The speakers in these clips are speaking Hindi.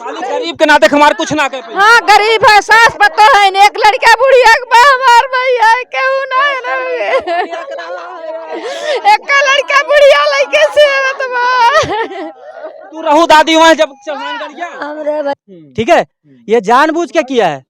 खाली गरीब के नाते हमारे कुछ ना कह पाई। हाँ गरीब है, सास पतो है, एक लड़का बुढ़िया हमार भैया केहू ना एक लड़का बुढ़िया लड़के से तू रहू दादी वहाँ जब चढ़ान गरिया। ठीक है, ये जानबूझ के किया है।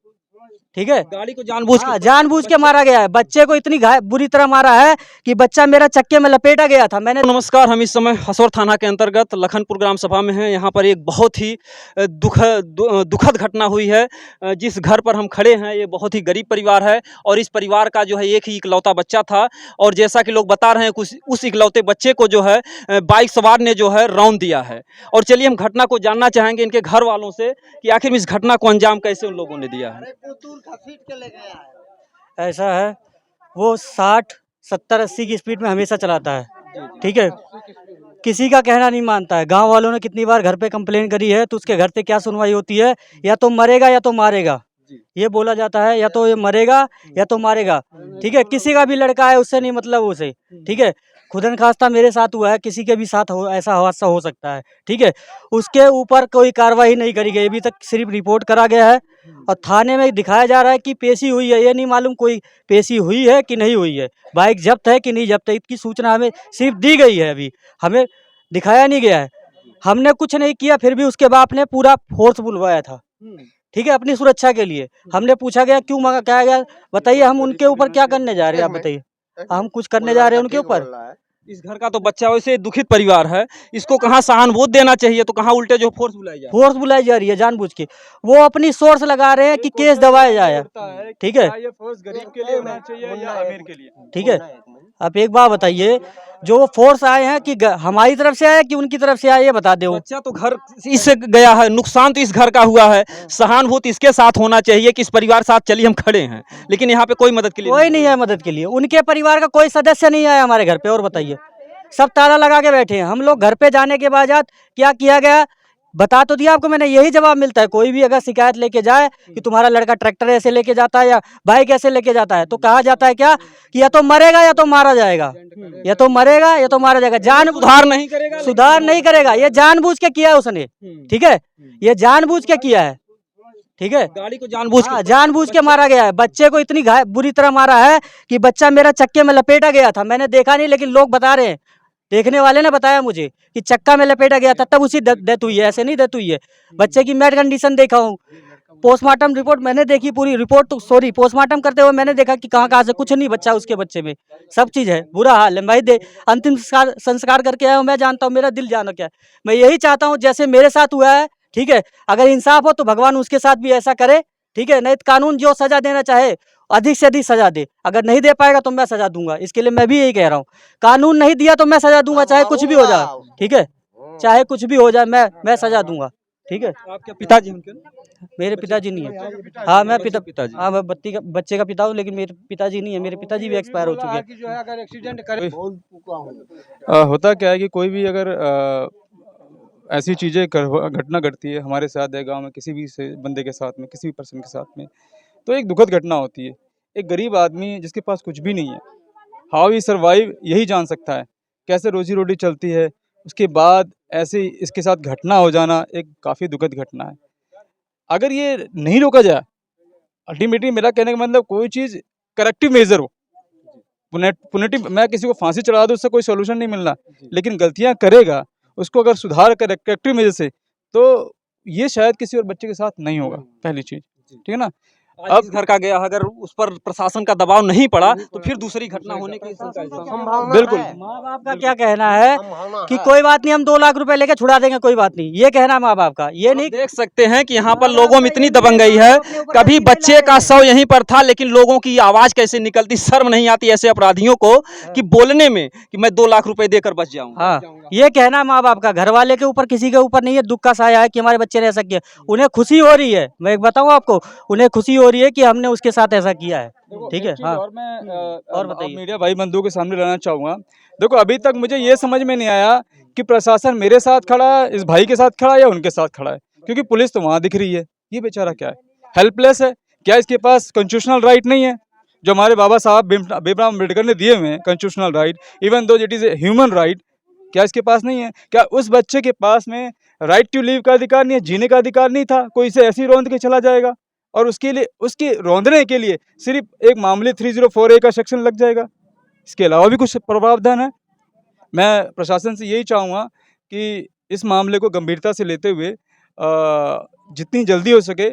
ठीक है, गाड़ी को जानबूझ के मारा गया है। बच्चे को इतनी बुरी तरह मारा है कि बच्चा मेरा चक्के में लपेटा गया था। मैंने नमस्कार, हम इस समय हसौर थाना के अंतर्गत लखनपुर ग्राम सभा में हैं। यहाँ पर एक बहुत ही दुखद घटना हुई है। जिस घर पर हम खड़े हैं ये बहुत ही गरीब परिवार है और इस परिवार का जो है एक ही इकलौता बच्चा था और जैसा कि लोग बता रहे हैं कुछ उस इकलौते बच्चे को जो है बाइक सवार ने जो है रौंद दिया है। और चलिए हम घटना को जानना चाहेंगे इनके घर वालों से कि आखिर इस घटना को अंजाम कैसे उन लोगों ने दिया है। ऐसा है, वो 60, 70, 80 की स्पीड में हमेशा चलाता है। ठीक है, किसी का कहना नहीं मानता है। गांव वालों ने कितनी बार घर पे कंप्लेन करी है तो उसके घर से क्या सुनवाई होती है, या तो मरेगा या तो मारेगा, ये बोला जाता है। या तो ये मरेगा या तो मारेगा। ठीक है, किसी का भी लड़का है उससे नहीं मतलब उसे। ठीक है, खुदन खास्ता मेरे साथ हुआ है, किसी के भी साथ ऐसा हादसा हो सकता है। ठीक है, उसके ऊपर कोई कार्रवाई नहीं करी गई अभी तक, सिर्फ रिपोर्ट करा गया है और थाने में दिखाया जा रहा है कि पेशी हुई है। ये नहीं मालूम कोई पेशी हुई है कि नहीं हुई है, बाइक जब्त है कि नहीं जब्त है, इसकी सूचना हमें सिर्फ दी गई है, अभी हमें दिखाया नहीं गया है। हमने कुछ नहीं किया, फिर भी उसके बाप ने पूरा फोर्स बुलवाया था। ठीक है, अपनी सुरक्षा के लिए। हमने पूछा गया क्यों मंगा क्या गया, बताइए हम उनके ऊपर क्या करने जा रहे हैं, आप बताइए हम कुछ करने जा रहे हैं उनके ऊपर। इस घर का तो बच्चा वैसे दुखित परिवार है, इसको कहाँ सहानुभूति देना चाहिए तो कहाँ उल्टे जो फोर्स बुलाई जा रही है जानबूझ के। वो अपनी सोर्स लगा रहे हैं कि केस दबाया जाए। ठीक है, ये फोर्स गरीब के लिए होना चाहिए या अमीर के लिए। ठीक है, आप एक बात बताइए, जो वो फोर्स आए हैं कि हमारी तरफ से आए कि उनकी तरफ से आए, ये बता दे। बच्चा तो घर इससे गया है, नुकसान तो इस घर का हुआ है, सहानुभूति इसके साथ होना चाहिए कि इस परिवार साथ चलिए हम खड़े हैं, लेकिन यहाँ पे कोई मदद के लिए कोई नहीं है मदद के लिए। उनके परिवार का कोई सदस्य नहीं आया हमारे घर पे। और बताइए, सब ताला लगा के बैठे हैं। हम लोग घर पे जाने के बाद क्या किया गया बता तो दिया आपको मैंने, यही जवाब मिलता है। कोई भी अगर शिकायत लेके जाए कि तुम्हारा लड़का ट्रैक्टर ऐसे लेके जाता है या बाइक ऐसे लेके जाता है तो कहा जाता है क्या कि या तो मरेगा या तो मारा जाएगा, या तो मरेगा या तो मारा जाएगा। सुधार नहीं करेगा, ये जानबूझ के किया है उसने। ठीक है, ये जानबूझ के किया है। ठीक है, गाड़ी को जानबूझ के मारा गया है। बच्चे को इतनी बुरी तरह मारा है कि बच्चा मेरा चक्के में लपेटा गया था। मैंने देखा नहीं, लेकिन लोग बता रहे हैं, देखने वाले ने बताया मुझे कि चक्का में लपेटा गया था, तब उसी डेथ हुई है, ऐसे नहीं डेथ हुई है। बच्चे की मेड कंडीशन देखा हूँ, पोस्टमार्टम रिपोर्ट मैंने देखी, पूरी रिपोर्ट तो सॉरी पोस्टमार्टम करते हुए मैंने देखा कि कहाँ से कुछ नहीं बच्चा, उसके बच्चे में सब चीज़ है, बुरा हाल है। मैं अंतिम संस्कार करके आया हूँ, मैं जानता हूँ मेरा दिल जानो क्या है। मैं यही चाहता हूँ जैसे मेरे साथ हुआ है, ठीक है, अगर इंसाफ हो तो भगवान उसके साथ भी ऐसा करे। ठीक है, नहीं तो कानून जो सजा देना चाहे अधिक से अधिक सजा दे। अगर नहीं दे पाएगा तो मैं सजा दूंगा। इसके लिए मैं भी यही कह रहा हूँ, कानून नहीं दिया तो मैं सजा दूंगा, चाहे कुछ भी हो जाए। ठीक है, चाहे कुछ भी हो जाए, मैं सजा दूंगा। ठीक है, आपके पिताजी मेरे पिताजी नहीं है। हाँ मैं पिताजी, हाँ मैं बच्चे का पिता हूँ, लेकिन मेरे पिताजी नहीं है। मेरे पिताजी भी एक्सपायर हो चुके हैं। जो है अगर एक्सीडेंट करे होता क्या है कि कोई भी अगर ऐसी चीज़ें घटना घटती है हमारे साथ है, गांव में किसी भी बंदे के साथ में, किसी भी पर्सन के साथ में, तो एक दुखद घटना होती है। एक गरीब आदमी जिसके पास कुछ भी नहीं है, हाउ ही सर्वाइव यही जान सकता है, कैसे रोजी रोटी चलती है। उसके बाद ऐसे इसके साथ घटना हो जाना एक काफ़ी दुखद घटना है। अगर ये नहीं रोका जाए, अल्टीमेटली मेरा कहने का मतलब कोई चीज़ करेक्टिव मेजर हो, पुनेटिव, मैं किसी को फांसी चढ़ा दूँ उससे कोई सोल्यूशन नहीं मिलना, लेकिन गलतियाँ करेगा उसको अगर सुधार कर करेक्टिव मेजर से, तो ये शायद किसी और बच्चे के साथ नहीं होगा, पहली चीज़। ठीक है ना, अब घर का गया, अगर उस पर प्रशासन का दबाव नहीं पड़ा तो फिर दूसरी घटना होने की संभावना। बिल्कुल, माँ बाप का क्या कहना है कि कोई बात नहीं, हम 2 लाख रुपए लेके छुड़ा देंगे, कोई बात नहीं, ये कहना माँ बाप का। ये नहीं देख सकते हैं कि यहाँ पर लोगों में इतनी दबंगई है, कभी बच्चे का शव यहीं पर था लेकिन लोगों की आवाज कैसे निकलती, शर्म नहीं आती ऐसे अपराधियों को कि बोलने में कि मैं 2 लाख रुपए देकर बच जाऊँ। हाँ, ये कहना माँ बाप का, घर वाले के ऊपर किसी के ऊपर नहीं है। दुख का साया है कि हमारे बच्चे ने ऐसा किया, उन्हें खुशी हो रही है। मैं एक बताऊँ आपको, उन्हें खुशी हो रही है कि हमने उसके साथ ऐसा किया है। ठीक है, हाँ, और मैं और बताइए, मीडिया भाई बंधुओं के सामने लाना चाहूँगा। देखो, अभी तक मुझे ये समझ में नहीं आया कि प्रशासन मेरे साथ खड़ा है, इस भाई के साथ खड़ा है या उनके साथ खड़ा है, क्योंकि पुलिस तो वहाँ दिख रही है। ये बेचारा क्या है, हेल्पलेस है क्या? इसके पास कॉन्स्टिट्यूशनल राइट नहीं है जो हमारे बाबा साहब भीमराव अम्बेडकर ने दिए हुए हैं, constitutional right, even though it is a human right. क्या इसके पास नहीं है? क्या उस बच्चे के पास में राइट टू लिव का अधिकार नहीं है, जीने का अधिकार नहीं था? कोई इसे ऐसे ही रौंद के चला जाएगा और उसके लिए, उसके रौंदने के लिए सिर्फ एक मामूली 304A का सेक्शन लग जाएगा। इसके अलावा भी कुछ प्रावधान है। मैं प्रशासन से यही चाहूँगा कि इस मामले को गंभीरता से लेते हुए जितनी जल्दी हो सके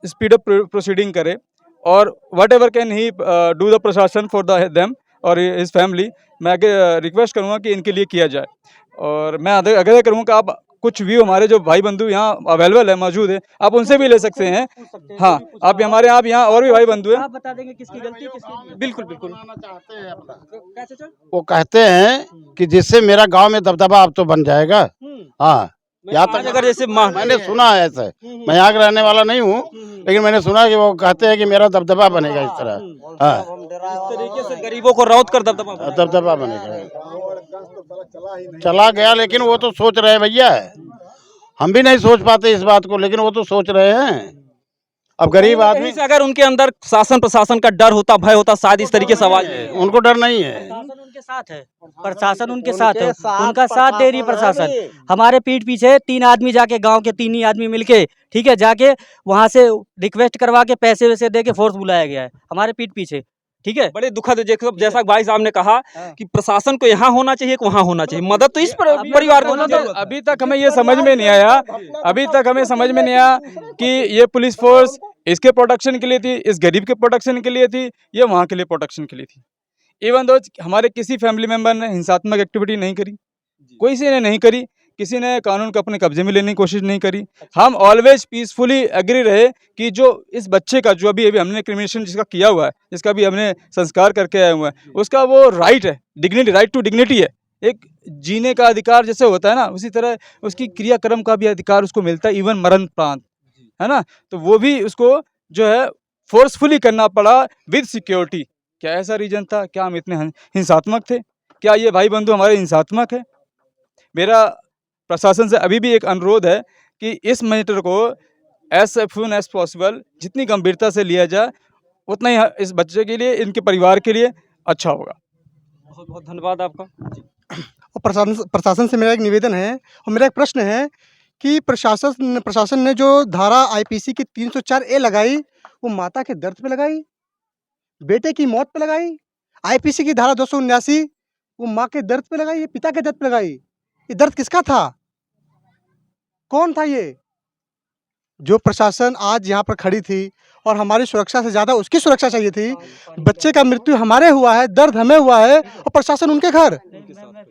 स्पीड अप प्रोसीडिंग करे और what ever can he do the प्रशासन फॉर देम और हिज फैमिली। मैं आगे रिक्वेस्ट करूँगा कि इनके लिए किया जाए और मैं आगे करूँगा कि आप कुछ व्यू हमारे जो भाई बंधु यहाँ अवेलेबल है, मौजूद है, आप उनसे भी ले सकते हैं। हाँ, आप हमारे यहाँ और भी भाई बंधु हैं, आप बता देंगे किसकी गलती किसकी। बिल्कुल बिल्कुल। वो कहते हैं कि जिससे मेरा गांव में दबदबा अब तो बन जाएगा। हाँ, यहाँ आज तक अगर जैसे मैंने सुना है ऐसा। मैं यहाँ का रहने वाला नहीं हूँ, लेकिन मैंने सुना कि वो कहते हैं कि मेरा दबदबा बनेगा इस तरह। हाँ, इस तरीके से गरीबों को रौंद कर दबदबा बनेगा। चला गया, लेकिन वो तो सोच रहे हैं भैया, हम भी नहीं सोच पाते इस बात को, लेकिन वो तो सोच रहे हैं। अब गरीब आदमी से अगर उनके अंदर शासन प्रशासन का डर होता, भय होता, शायद इस तरीके से आवाज उनको डर नहीं है। प्रशासन उनके साथ है, प्रशासन उनके साथ है, उनका साथ दे रही प्रशासन। हमारे पीठ पीछे 3 आदमी जाके, गांव के 3 ही आदमी मिलके, ठीक है, जाके वहां से रिक्वेस्ट करवा के पैसे वैसे दे के फोर्स बुलाया गया है हमारे पीठ पीछे, ठीक है। बड़े दुखद, जैसा भाई साहब ने कहा कि प्रशासन को यहाँ होना चाहिए कि वहाँ होना चाहिए, मदद तो इस परिवार को। अभी तक हमें ये समझ में नहीं आया, अभी तक हमें समझ में नहीं आया कि ये पुलिस फोर्स इसके प्रोटेक्शन के लिए थी, इस गरीब के प्रोटेक्शन के लिए थी, ये वहाँ के लिए प्रोटेक्शन के लिए थी। इवन दो हमारे किसी फैमिली मेंबर ने हिंसात्मक एक्टिविटी नहीं करी, कोई से ने नहीं करी, किसी ने कानून को अपने कब्जे में लेने की कोशिश नहीं करी। हम ऑलवेज पीसफुली एग्री रहे कि जो इस बच्चे का जो अभी हमने क्रिमिनेशन जिसका किया हुआ है, जिसका भी हमने संस्कार करके आए हुए हैं, उसका वो राइट है, डिग्निटी, राइट टू डिग्निटी है। एक जीने का अधिकार जैसे होता है ना, उसी तरह उसकी क्रियाक्रम का भी अधिकार उसको मिलता है, इवन मरणोपरांत, है ना। तो वो भी उसको जो है फोर्सफुली करना पड़ा विद सिक्योरिटी। क्या ऐसा रीजन था? क्या हम इतने हिंसात्मक थे? क्या ये भाई बंधु हमारे हिंसात्मक है? मेरा प्रशासन से अभी भी एक अनुरोध है कि इस मैटर को एज सून एज पॉसिबल जितनी गंभीरता से लिया जाए, उतना ही इस बच्चे के लिए, इनके परिवार के लिए अच्छा होगा। बहुत बहुत धन्यवाद आपका। और प्रशासन से मेरा एक निवेदन है और मेरा एक प्रश्न है कि प्रशासन ने जो धारा आईपीसी की 304A लगाई, वो माता के दर्द पे लगाई, बेटे की मौत पे लगाई। आईपीसी की धारा 279 वो माँ के दर्द पे लगाई, ये पिता के दर्द पे लगाई। ये दर्द किसका था? कौन था ये? जो प्रशासन आज यहाँ पर खड़ी थी और हमारी सुरक्षा से ज़्यादा उसकी सुरक्षा चाहिए थी। बच्चे का मृत्यु हमारे हुआ है, दर्द हमें हुआ है और प्रशासन उनके घर।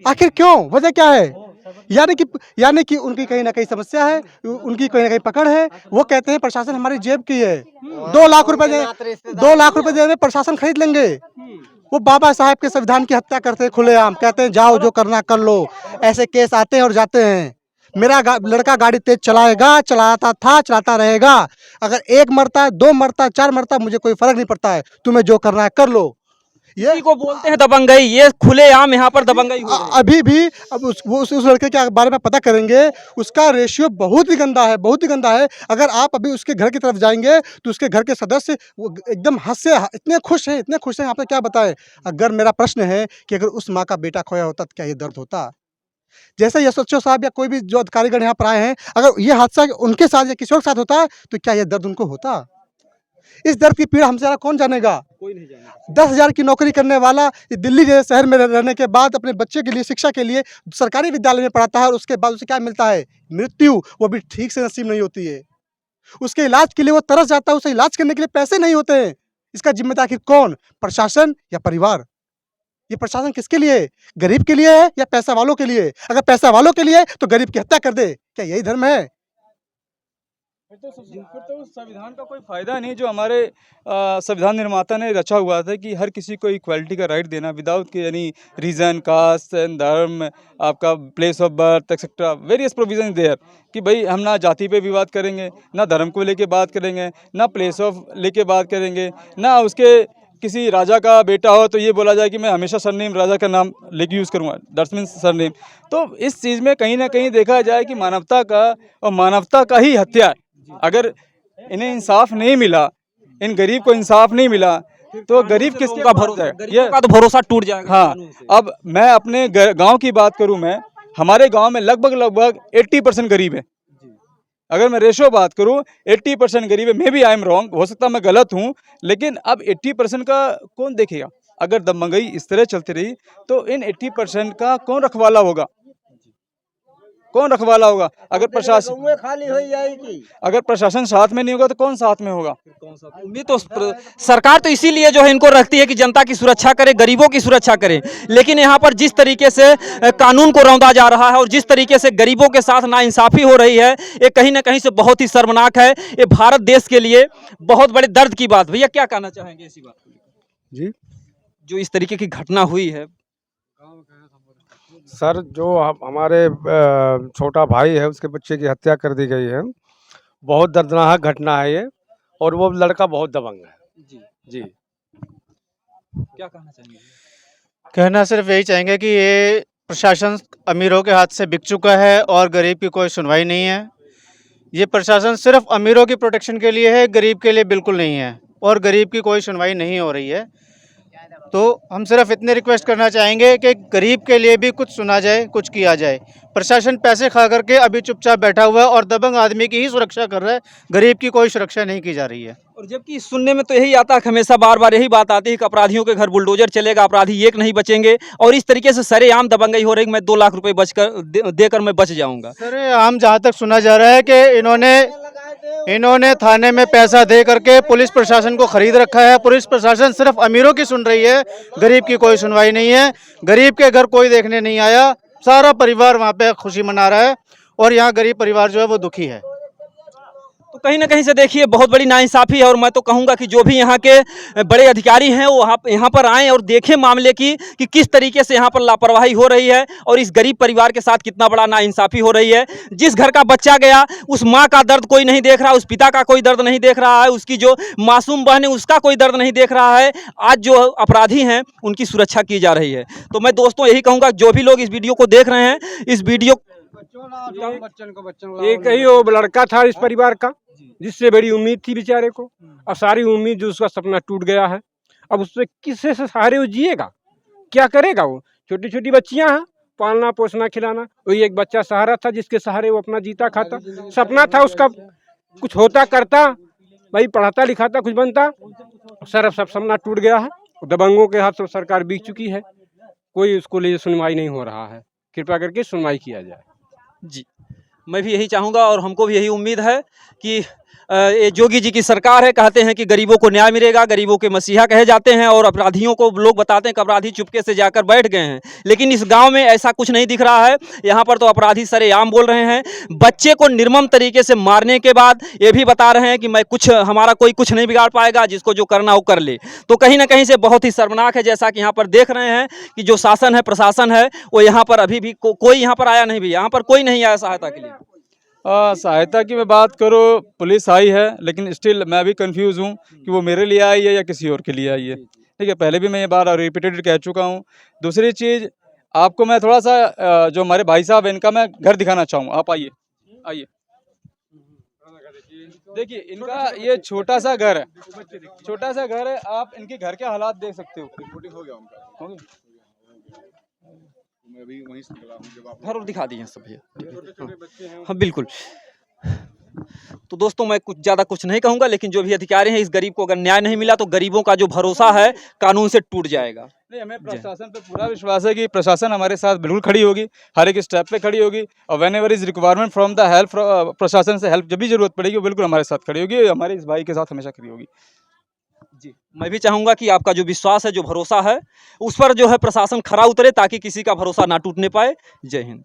आखिर क्यों? वजह क्या है? यानी कि उनकी कहीं ना कहीं समस्या है, उनकी कहीं ना कहीं पकड़ है। वो कहते हैं प्रशासन हमारी जेब की है, 2 लाख रुपए दे प्रशासन खरीद लेंगे। वो बाबा साहब के संविधान की हत्या करते हैं खुलेआम, कहते हैं जाओ जो करना कर लो। ऐसे केस आते हैं और जाते हैं। मेरा लड़का गाड़ी तेज चलाएगा, चलाता था, चलाता रहेगा। अगर 1 मरता, 2 मरता, 4 मरता, मुझे कोई फर्क नहीं पड़ता है। तुम्हें जो करना है कर लो। ये को बोलते हैं दबंगई, ये खुलेआम यहाँ पर दबंगई हो रही है। अभी भी अब उस लड़के के बारे में पता करेंगे। उसका रेशियो बहुत ही गंदा है, बहुत ही गंदा है। अगर आप अभी उसके घर की तरफ जाएंगे तो उसके घर के सदस्य वो एकदम हंस से इतने खुश हैं, इतने खुश हैं, आपने क्या बताएं। अगर मेरा प्रश्न है कि अगर उस माँ का बेटा खोया होता तो क्या ये दर्द होता? जैसे एसएचओ साहब या कोई भी जो अधिकारीगण यहाँ पर आए हैं, अगर ये हादसा उनके साथ या किसी और के साथ होता तो क्या ये दर्द उनको होता? इस दर्द की पीड़ा हमसे ज़्यादा कौन जानेगा? कोई नहीं जानेगा। 10,000 की नौकरी करने वाला दिल्ली जैसे शहर में रहने के बाद अपने बच्चे के लिए, शिक्षा के लिए सरकारी विद्यालय में पढ़ाता है और उसके बाद उसे क्या मिलता है? मृत्यु। वो भी ठीक से नसीब नहीं होती है। उसके इलाज के लिए वो तरस जाता है, उसे इलाज करने के लिए पैसे नहीं होते हैं। इसका जिम्मेदार आखिर कौन? प्रशासन या परिवार? ये प्रशासन किसके लिए है? गरीब के लिए है या पैसा वालों के लिए? अगर पैसा वालों के लिए तो गरीब की हत्या कर दे, क्या यही धर्म है? फिर तो उस संविधान का कोई फायदा नहीं जो हमारे संविधान निर्माता ने रचा हुआ था कि हर किसी को इक्वालिटी का राइट देना विदाउट के यानी रीजन, कास्ट, धर्म, आपका place of birth etcetera, various provision there कि भाई हम ना जाति पे भी बात करेंगे, ना धर्म को लेके बात करेंगे, ना प्लेस ऑफ लेके बात करेंगे, ना उसके किसी राजा का बेटा हो तो ये बोला जाए कि मैं हमेशा सरनेम राजा का नाम लेके यूज़ करूँगा, दैट्स मीन्स सरनेम। तो इस चीज़ में कहीं ना कहीं देखा जाए कि मानवता का और मानवता का ही हत्या है। अगर इन्हें इंसाफ नहीं मिला, इन गरीब को इंसाफ नहीं मिला, तो गरीब किसके का पास भरोसा, जाएगा? गरीबों का तो भरोसा टूट जाएगा हाँ, कानून से। अब मैं अपने गांव की बात करूं, मैं हमारे गांव में लगभग 80% गरीब है। अगर मैं रेशो बात करूं 80% गरीब है। Maybe I am wrong, हो सकता मैं गलत हूं, लेकिन अब 80% का कौन देखेगा? अगर दबंगई इस तरह चलती रही तो इन 80% का कौन रखवाला होगा? कौन रखवाला होगा? अगर प्रशासन खाली हो जाएगी। अगर प्रशासन साथ में नहीं होगा तो कौन साथ में होगा? उम्मीद तो सरकार तो इसीलिए जो है इनको रखती है कि जनता की सुरक्षा करे, गरीबों की सुरक्षा करे। लेकिन यहाँ पर जिस तरीके से कानून को रौंदा जा रहा है और जिस तरीके से गरीबों के साथ नाइंसाफी हो रही है, ये कहीं ना कहीं से बहुत ही शर्मनाक है। ये भारत देश के लिए बहुत बड़े दर्द की बात। भैया क्या कहना चाहेंगे इसी बात को? जी जो इस तरीके की घटना हुई है। सर, जो हमारे छोटा भाई है उसके बच्चे की हत्या कर दी गई है, बहुत दर्दनाक घटना है ये, और वो लड़का बहुत दबंग है। जी जी, क्या कहना चाहेंगे? कहना सिर्फ यही चाहेंगे कि ये प्रशासन अमीरों के हाथ से बिक चुका है और गरीब की कोई सुनवाई नहीं है। ये प्रशासन सिर्फ अमीरों की प्रोटेक्शन के लिए है, गरीब के लिए बिल्कुल नहीं है, और गरीब की कोई सुनवाई नहीं हो रही है। तो हम सिर्फ इतने रिक्वेस्ट करना चाहेंगे कि गरीब के लिए भी कुछ सुना जाए, कुछ किया जाए। प्रशासन पैसे खा करके अभी चुपचाप बैठा हुआ है और दबंग आदमी की ही सुरक्षा कर रहा है, गरीब की कोई सुरक्षा नहीं की जा रही है। और जबकि सुनने में तो यही आता है, हमेशा बार बार यही बात आती है कि अपराधियों के घर बुलडोजर चलेगा, अपराधी एक नहीं बचेंगे, और इस तरीके से सरेआम दबंगई हो रही है। मैं 2 लाख रुपए देकर मैं बच जाऊंगा। सर, आम जहाँ तक सुना जा रहा है कि इन्होंने थाने में पैसा दे करके पुलिस प्रशासन को खरीद रखा है। पुलिस प्रशासन सिर्फ अमीरों की सुन रही है, गरीब की कोई सुनवाई नहीं है। गरीब के घर कोई देखने नहीं आया, सारा परिवार वहाँ पे खुशी मना रहा है, और यहाँ गरीब परिवार जो है वो दुखी है। तो कहीं ना कहीं से देखिए बहुत बड़ी नाइंसाफ़ी है। और मैं तो कहूँगा कि जो भी यहाँ के बड़े अधिकारी हैं वो यहाँ पर आएँ और देखें मामले की कि किस तरीके से यहाँ पर लापरवाही हो रही है और इस गरीब परिवार के साथ कितना बड़ा नाइंसाफ़ी हो रही है। जिस घर का बच्चा गया उस माँ का दर्द कोई नहीं देख रहा, उस पिता का कोई दर्द नहीं देख रहा है, उसकी जो मासूम बहन है उसका कोई दर्द नहीं देख रहा है। आज जो अपराधी हैं उनकी सुरक्षा की जा रही है। तो मैं दोस्तों यही कहूँगा जो भी लोग इस वीडियो को देख रहे हैं, इस वीडियो एक ही वो लड़का था इस परिवार का, जिससे बड़ी उम्मीद थी बेचारे को, और सारी उम्मीद जो उसका सपना टूट गया है। अब उससे किससे से सहारे वो जिएगा, क्या करेगा? वो छोटी छोटी बच्चियां हैं, पालना पोसना खिलाना, वही एक बच्चा सहारा था जिसके सहारे वो अपना जीता खाता। सपना था उसका कुछ होता करता, भाई पढ़ाता लिखाता कुछ बनता। सर, अब सब सपना टूट गया है, दबंगों के हाथ से सरकार बिक चुकी है, कोई उसको लिए सुनवाई नहीं हो रहा है। कृपया करके सुनवाई किया जाए। जी, मैं भी यही चाहूँगा और हमको भी यही उम्मीद है कि ये योगी जी की सरकार है। कहते हैं कि गरीबों को न्याय मिलेगा, गरीबों के मसीहा कहे जाते हैं, और अपराधियों को लोग बताते हैं कि अपराधी चुपके से जाकर बैठ गए हैं। लेकिन इस गांव में ऐसा कुछ नहीं दिख रहा है। यहाँ पर तो अपराधी सरेआम बोल रहे हैं। बच्चे को निर्मम तरीके से मारने के बाद ये भी बता रहे हैं कि हमारा कोई कुछ नहीं बिगाड़ पाएगा, जिसको जो करना हो कर ले। तो कहीं ना कहीं से बहुत ही शर्मनाक है। जैसा कि यहाँ पर देख रहे हैं कि जो शासन है, प्रशासन है, वो यहाँ पर अभी भी कोई यहाँ पर आया नहीं। भी यहाँ पर कोई नहीं आया सहायता के लिए। सहायता की मैं बात करूँ, पुलिस आई है, लेकिन स्टिल मैं भी कंफ्यूज हूँ कि वो मेरे लिए आई है या किसी और के लिए आई है। ठीक है, पहले भी मैं ये बात रिपीटेड कह चुका हूँ। दूसरी चीज़, आपको मैं थोड़ा सा जो हमारे भाई साहब हैं इनका मैं घर दिखाना चाहूँ। आप आइए आइए, देखिए इनका ये छोटा सा घर है, छोटा सा घर है। आप इनके घर के हालात देख सकते हो। हो गया उनका, मैं अभी वहीं से निकला हूं जब आप घर और दिखा दिए सब भैया। हाँ बिल्कुल। तो दोस्तों मैं ज़्यादा कुछ नहीं कहूँगा, लेकिन जो भी अधिकारी हैं, इस गरीब को अगर न्याय नहीं मिला तो गरीबों का जो भरोसा है कानून से टूट जाएगा। नहीं, हमें प्रशासन पे पूरा विश्वास है कि प्रशासन हमारे साथ बिल्कुल खड़ी होगी, हर एक स्टेप पे खड़ी होगी, और when ever is requirement from the help, प्रशासन से हेल्प जब भी जरूरत पड़ेगी वो बिल्कुल हमारे साथ खड़ी होगी, हमारे इस भाई के साथ हमेशा खड़ी होगी। जी, मैं भी चाहूँगा कि आपका जो विश्वास है, जो भरोसा है, उस पर जो है प्रशासन खरा उतरे ताकि किसी का भरोसा ना टूटने पाए। जय हिंद।